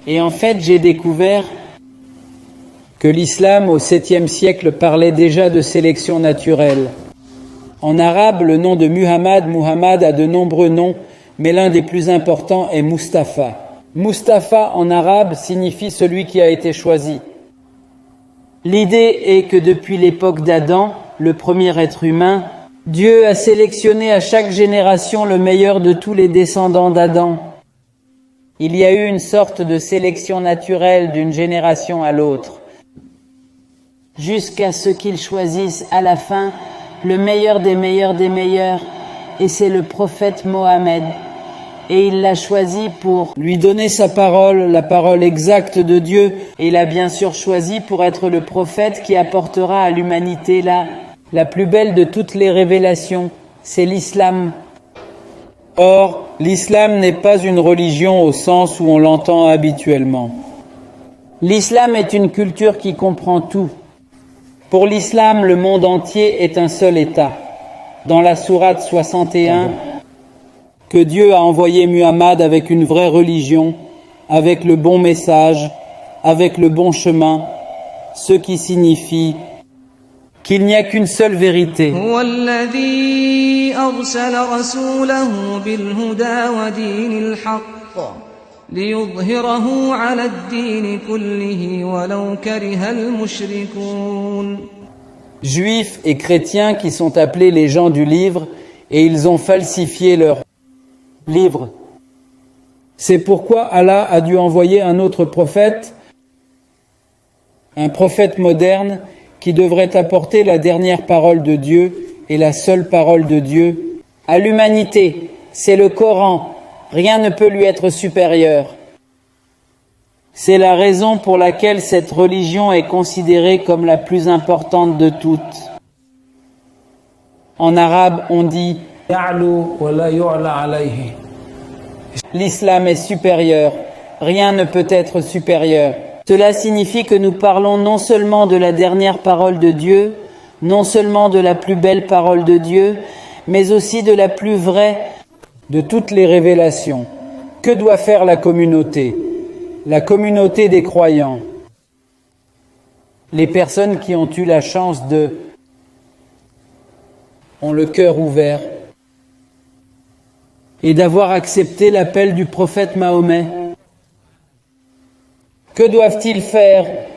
Et en fait, j'ai découvert que l'islam au 7e siècle parlait déjà de sélection naturelle. En arabe, le nom de Muhammad a de nombreux noms, mais l'un des plus importants est Mustafa. Mustafa en arabe signifie celui qui a été choisi. L'idée est que depuis l'époque d'Adam, le premier être humain, Dieu a sélectionné à chaque génération le meilleur de tous les descendants d'Adam. Il y a eu une sorte de sélection naturelle d'une génération à l'autre, jusqu'à ce qu'il choisisse à la fin le meilleur des meilleurs des meilleurs, et c'est le prophète Mohammed. Et il l'a choisi pour lui donner sa parole, la parole exacte de Dieu, et il a bien sûr choisi pour être le prophète qui apportera à l'humanité la plus belle de toutes les révélations, c'est l'islam. Or, l'islam n'est pas une religion au sens où on l'entend habituellement. L'islam est une culture qui comprend tout. Pour l'islam, le monde entier est un seul État. Dans la sourate 61, que Dieu a envoyé Muhammad avec une vraie religion, avec le bon message, avec le bon chemin, ce qui signifie qu'il n'y a qu'une seule vérité. Juifs et chrétiens qui sont appelés les gens du livre, et ils ont falsifié leur livre. C'est pourquoi Allah a dû envoyer un autre prophète, un prophète moderne, qui devrait apporter la dernière parole de Dieu et la seule parole de Dieu à l'humanité. C'est le Coran. Rien ne peut lui être supérieur. C'est la raison pour laquelle cette religion est considérée comme la plus importante de toutes. En arabe, on dit l'islam est supérieur. Rien ne peut être supérieur. Cela signifie que nous parlons non seulement de la dernière parole de Dieu, non seulement de la plus belle parole de Dieu, mais aussi de la plus vraie de toutes les révélations. Que doit faire la communauté? La communauté des croyants, les personnes qui ont eu la chance ont le cœur ouvert et d'avoir accepté l'appel du prophète Mahomet. Que doivent-ils faire?